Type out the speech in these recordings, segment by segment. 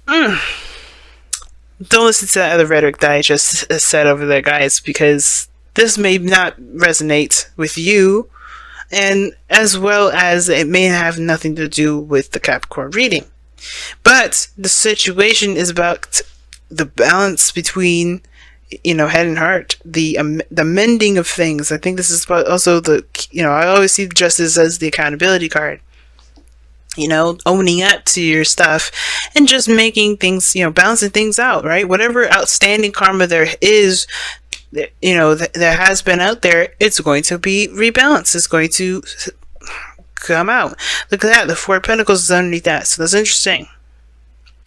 Mm. Don't listen to that other rhetoric that I just said over there, guys, because this may not resonate with you, and as well as it may have nothing to do with the Capricorn reading. But the situation is about the balance between, head and heart, the mending of things. I think this is about also I always see justice as the accountability card. Owning up to your stuff and just making things, balancing things out, right? Whatever outstanding karma there is, that has been out there, it's going to be rebalanced. It's going to come out. Look at that. The Four of Pentacles is underneath that. So that's interesting.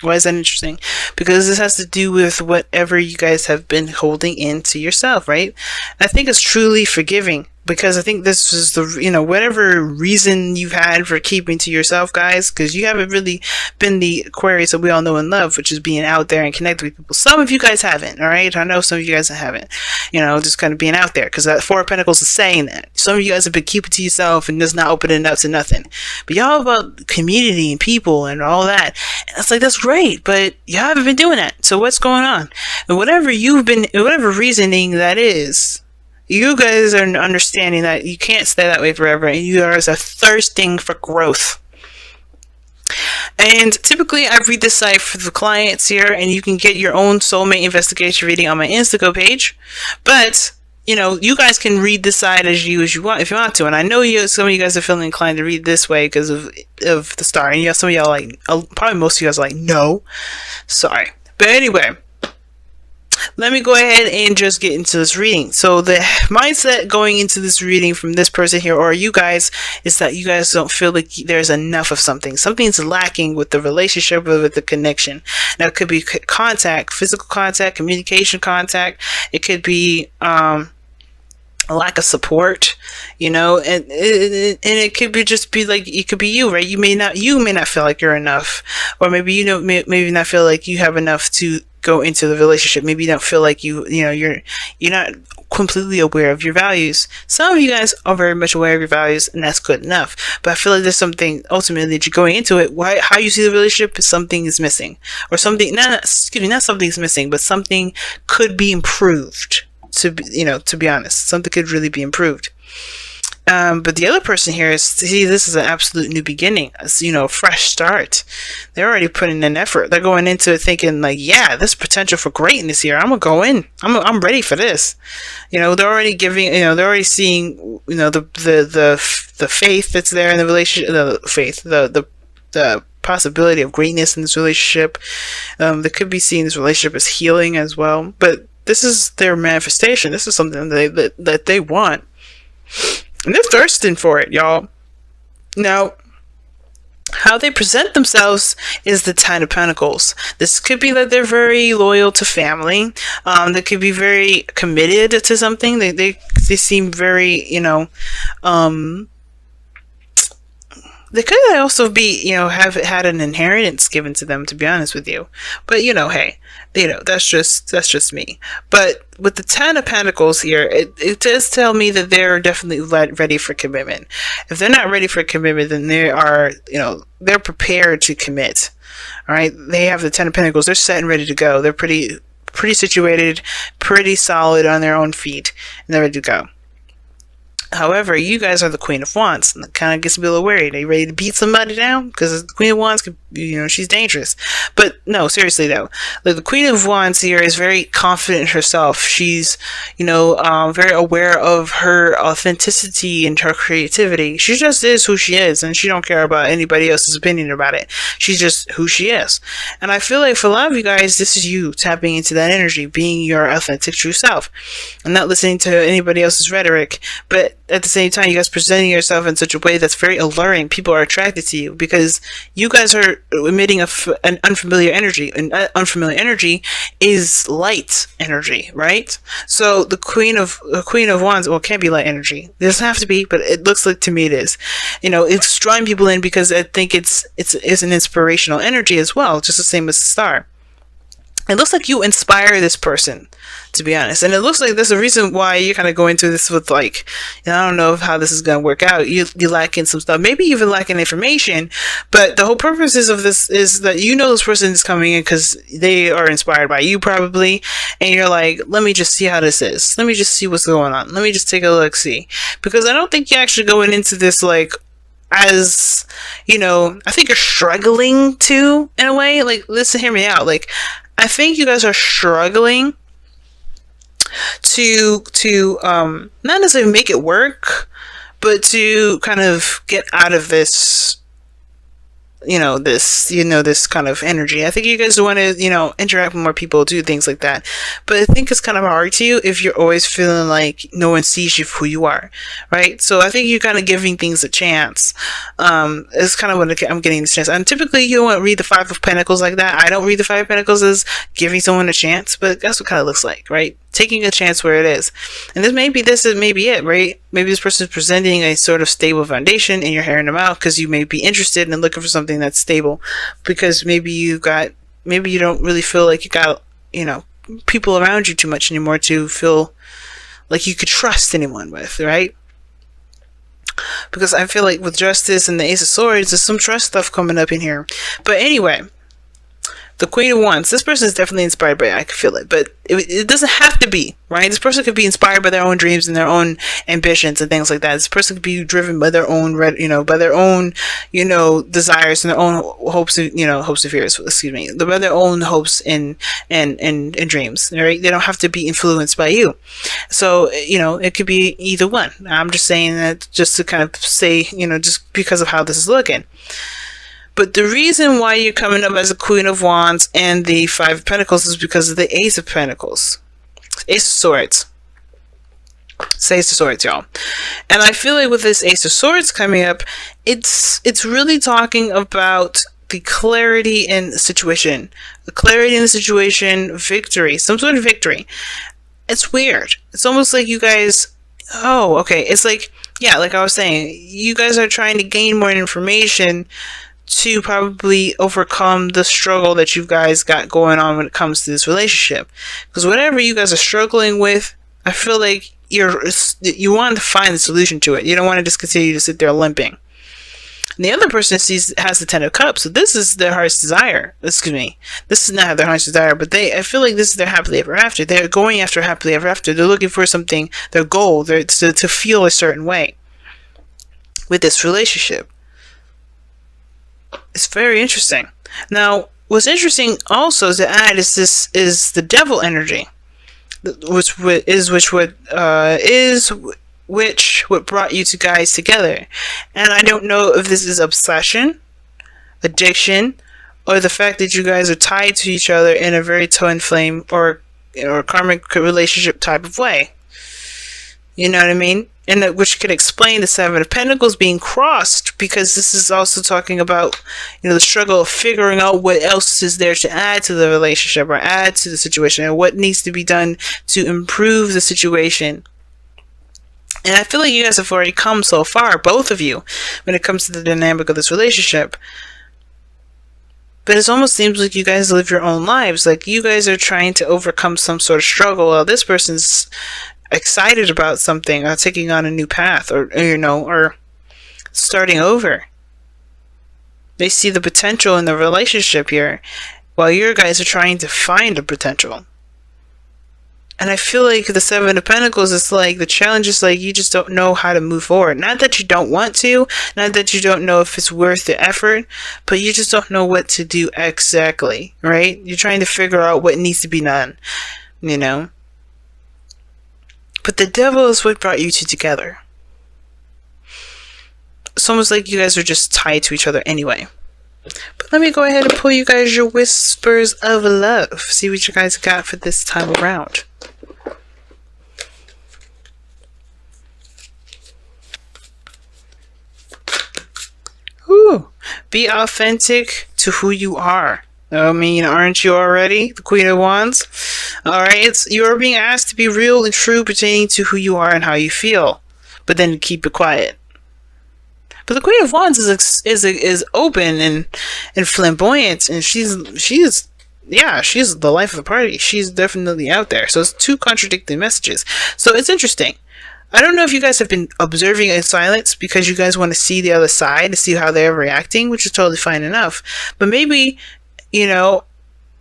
Why is that interesting? Because this has to do with whatever you guys have been holding into yourself, right? I think it's truly forgiving, because I think this is whatever reason you've had for keeping to yourself, guys, because you haven't really been the Aquarius that we all know and love, which is being out there and connected with people. Some of you guys haven't, all right? I know some of you guys haven't, just kind of being out there, because that Four of Pentacles is saying that. Some of you guys have been keeping to yourself and just not opening up to nothing. But y'all about community and people and all that. And it's like, that's great, but you haven't been doing that. So what's going on? And whatever reasoning that is, you guys are understanding that you can't stay that way forever, and you guys are thirsting for growth. And typically I read this site for the clients here, and you can get your own soulmate investigation reading on my Instagram page. But you guys can read this side as you want, if you want to. And I know some of you guys are feeling inclined to read this way because of the star. And some of y'all probably most of you guys are like, no, sorry. But anyway, let me go ahead and just get into this reading. So the mindset going into this reading from this person here, or you guys, is that you guys don't feel like there's enough of something. Something's lacking with the relationship or with the connection. Now, it could be contact, physical contact, communication contact. It could be a lack of support, and it could be just be like, it could be you, right? You may not feel like you're enough, or maybe maybe not feel like you have enough to go into the relationship. Maybe you don't feel like you're not completely aware of your values. Some of you guys are very much aware of your values, and that's good enough. But I feel like there's something ultimately that you're going into it. How you see the relationship, something is missing, or something. Not something's missing, but something could be improved. To be honest, something could really be improved. But the other person here this is an absolute new beginning. It's, a fresh start. They're already putting in effort. They're going into it thinking like, yeah, there's potential for greatness here. I'm gonna go in. I'm ready for this. They're already giving. They're already seeing. The faith that's there in the relationship. The faith. The possibility of greatness in this relationship. They could be seeing this relationship as healing as well. But this is their manifestation. This is something that they want. And they're thirsting for it, y'all. Now, how they present themselves is the Ten of Pentacles. This could be that they're very loyal to family. They could be very committed to something. They seem very, they could also be, have had an inheritance given to them, to be honest with you. But, hey, that's just me. But with the Ten of Pentacles here, it does tell me that they're definitely ready for commitment. If they're not ready for commitment, then they are, they're prepared to commit. All right. They have the Ten of Pentacles. They're set and ready to go. They're pretty situated, pretty solid on their own feet, and they're ready to go. However, you guys are the Queen of Wands, and it kind of gets me a little worried. Are you ready to beat somebody down? Because the Queen of Wands, she's dangerous. But no, seriously though, like the Queen of Wands here is very confident in herself. She's, very aware of her authenticity and her creativity. She just is who she is, and she don't care about anybody else's opinion about it. She's just who she is. And I feel like for a lot of you guys, this is you tapping into that energy, being your authentic true self, and not listening to anybody else's rhetoric, but at the same time, you guys presenting yourself in such a way that's very alluring. People are attracted to you because you guys are emitting an unfamiliar energy. And unfamiliar energy is light energy, right? So the Queen of Wands, well, it can't be light energy. It doesn't have to be, but it looks like to me it is. It's drawing people in because I think it's an inspirational energy as well, just the same as the star. it looks like you inspire this person, to be honest. And it looks like there's a reason why you're kind of going through this with, like, I don't know how this is going to work out. You're lacking some stuff, maybe even lacking information. But the whole purpose of this is that you know this person is coming in because they are inspired by you, probably. And you're like, let me just see how this is. Let me just see what's going on. Let me just take a look, see. Because I don't think you're actually going into this, like, as, you know, I think you're struggling to, in a way. Like, listen, hear me out. Like, I think you guys are struggling to not necessarily make it work, but to kind of get out of this, this kind of energy. I think you guys want to, interact with more people, do things like that. But I think it's kind of hard to you if you're always feeling like no one sees you for who you are, right? So I think you're kind of giving things a chance. It's kind of what I'm getting this chance. And typically you don't read the Five of Pentacles like that. I don't read the Five of Pentacles as giving someone a chance, but that's what kind of looks like, right? Taking a chance where it is. And this is maybe it, right? Maybe this person is presenting a sort of stable foundation and you're hearing them out because you may be interested in looking for something that's stable, because maybe you don't really feel like you got, people around you too much anymore to feel like you could trust anyone with, right? Because I feel like with Justice and the Ace of Swords, there's some trust stuff coming up in here. But anyway, the Queen of Wands, this person is definitely inspired by it. I can feel it, but it doesn't have to be, right? This person could be inspired by their own dreams and their own ambitions and things like that. This person could be driven by their own, desires and their own hopes and fears. Excuse me, by their own hopes and dreams. Right? They don't have to be influenced by you. So it could be either one. I'm just saying that just to kind of say, just because of how this is looking. But the reason why you're coming up as a Queen of Wands and the Five of Pentacles is because of the Ace of Pentacles. Ace of Swords. It's Ace of Swords, y'all. And I feel like with this Ace of Swords coming up, it's really talking about the clarity in the situation. The clarity in the situation, victory. Some sort of victory. It's weird. It's almost like you guys... Oh, okay. It's like, yeah, like I was saying, you guys are trying to gain more information to probably overcome the struggle that you guys got going on when it comes to this relationship. Because whatever you guys are struggling with, I feel like you want to find the solution to it. You don't want to just continue to sit there limping. And the other person has the Ten of Cups, so this is their heart's desire. Excuse me. This is not their heart's desire, but I feel like this is their happily ever after. They're going after happily ever after. They're looking for something, their goal, to feel a certain way with this relationship. It's very interesting. Now, what's interesting also to add is the devil energy, which brought you two guys together. And I don't know if this is obsession, addiction, or the fact that you guys are tied to each other in a very twin flame or karmic relationship type of way. You know what I mean? And which could explain the Seven of Pentacles being crossed, because this is also talking about, the struggle of figuring out what else is there to add to the relationship or add to the situation, and what needs to be done to improve the situation. And I feel like you guys have already come so far, both of you, when it comes to the dynamic of this relationship. But it almost seems like you guys live your own lives. Like you guys are trying to overcome some sort of struggle while this person's excited about something, or taking on a new path, or starting over. They see the potential in the relationship here, while you guys are trying to find the potential. And I feel like the Seven of Pentacles is like, the challenge is like, you just don't know how to move forward. Not that you don't want to, not that you don't know if it's worth the effort, but you just don't know what to do exactly, right? You're trying to figure out what needs to be done, But the devil is what brought you two together. It's almost like you guys are just tied to each other anyway. But let me go ahead and pull you guys your whispers of love. See what you guys got for this time around. Ooh, be authentic to who you are. I mean, aren't you already the Queen of Wands? Alright, you are being asked to be real and true pertaining to who you are and how you feel. But then keep it quiet. But the Queen of Wands is open and flamboyant, and she's yeah, she's the life of the party. She's definitely out there. So it's two contradicting messages. So it's interesting. I don't know if you guys have been observing in silence because you guys want to see the other side to see how they're reacting, which is totally fine enough. But maybe, you know,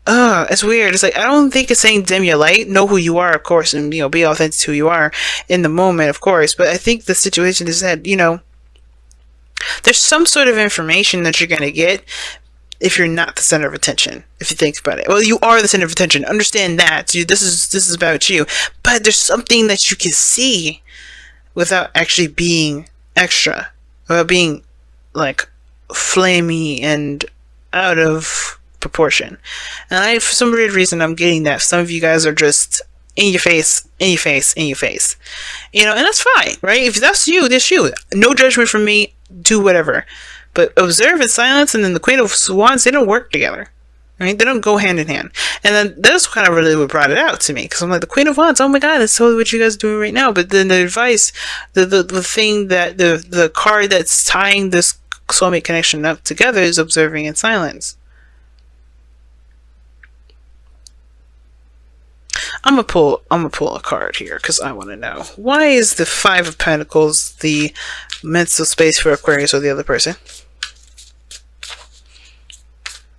it's weird. It's like, I don't think it's saying dim your light. Know who you are, of course, and, you know, be authentic to who you are in the moment, of course. But I think the situation is that, you know, there's some sort of information that you're going to get if you're not the center of attention, if you think about it. Well, you are the center of attention. Understand that. This is about you. But there's something that you can see without actually being extra, without being like flamey and out of proportion. And for some weird reason, I'm getting that some of you guys are just in your face, in your face, in your face. You know, and that's fine, right? If that's you, that's you. No judgment from me. Do whatever. But observe in silence and then the Queen of Wands, they don't work together. Right? They don't go hand in hand. And then that's kind of really what brought it out to me. Because I'm like, the Queen of Wands, oh my god, that's totally what you guys are doing right now. But then the advice, the thing that, the card that's tying this soulmate connection up together is observing in silence. I'm gonna pull a card here because I want to know, why is the Five of Pentacles the mental space for Aquarius or the other person?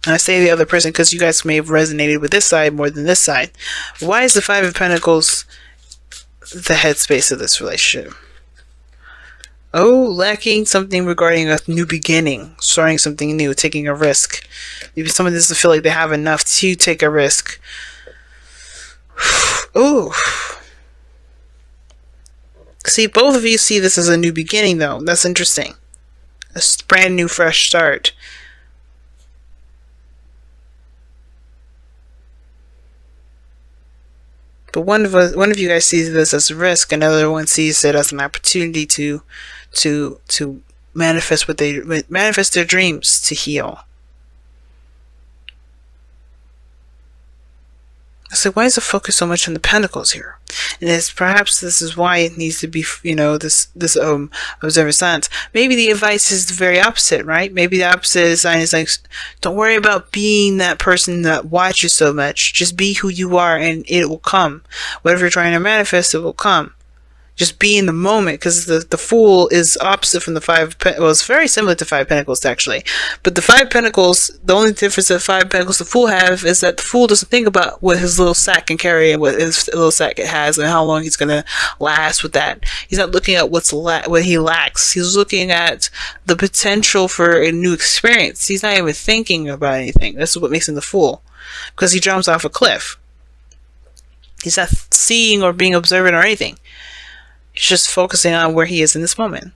And I say the other person because you guys may have resonated with this side more than this side. Why is the Five of Pentacles the headspace of this relationship? Oh, lacking something regarding a new beginning, starting something new, taking a risk. Maybe someone doesn't feel like they have enough to take a risk. Oh. See, both of you see this as a new beginning, though. That's interesting. A brand new, fresh start. But one of you guys sees this as a risk, another one sees it as an opportunity to manifest their dreams, to heal. So why is the focus so much on the pentacles here? And perhaps this is why it needs to be, you know, this observer silence. Maybe the advice is the very opposite, right? Maybe the opposite sign is like, don't worry about being that person that watches so much. Just be who you are and it will come. Whatever you're trying to manifest, it will come. Just be in the moment, because the Fool is opposite from the Five of Pentacles. Well, it's very similar to Five of Pentacles, actually. But the Five of Pentacles, the only difference that Five of Pentacles the Fool have is that the Fool doesn't think about what his little sack can carry and what his little sack it has and how long he's going to last with that. He's not looking at what he lacks. He's looking at the potential for a new experience. He's not even thinking about anything. This is what makes him the Fool, because he jumps off a cliff. He's not seeing or being observant or anything. He's just focusing on where he is in this moment.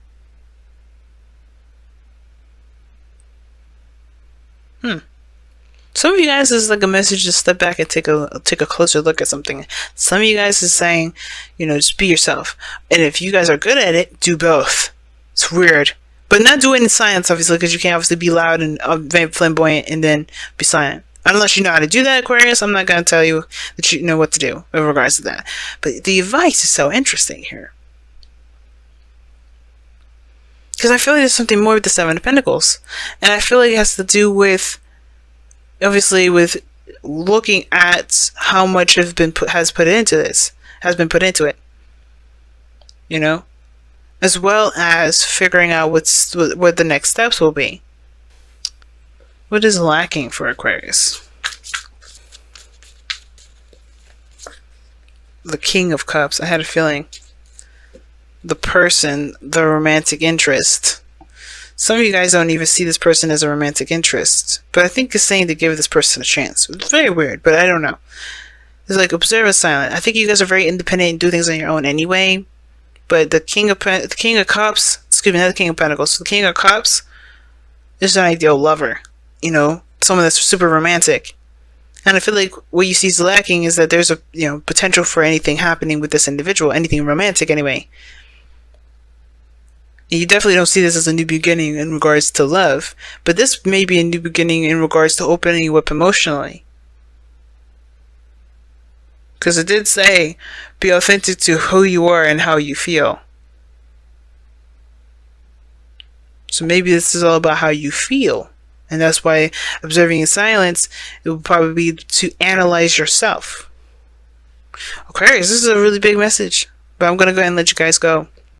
Some of you guys is like a message to step back and take a closer look at something. Some of you guys is saying, you know, just be yourself. And if you guys are good at it, do both. It's weird. But not do it in silence, obviously, because you can't obviously be loud and very flamboyant and then be silent. Unless you know how to do that, Aquarius, I'm not going to tell you that you know what to do in regards to that. But the advice is so interesting here. Because I feel like there's something more with the Seven of Pentacles. And I feel like it has to do with, obviously, with looking at how much has been put into it. You know? As well as figuring out what the next steps will be. What is lacking for Aquarius? The King of Cups. I had a feeling. The person, the romantic interest. Some of you guys don't even see this person as a romantic interest. But I think it's saying to give this person a chance. It's very weird, but I don't know. It's like observe and silent. I think you guys are very independent and do things on your own anyway. But the King of Cups, excuse me, not the King of Pentacles. The King of Cups is an ideal lover. You know, someone that's super romantic. And I feel like what you see is lacking is that there's a, you know, potential for anything happening with this individual, anything romantic anyway. You definitely don't see this as a new beginning in regards to love, but this may be a new beginning in regards to opening you up emotionally. Because it did say, be authentic to who you are and how you feel. So maybe this is all about how you feel And that's why observing in silence, it would probably be to analyze yourself. Aquarius, this is a really big message, but I'm going to go ahead and let you guys go.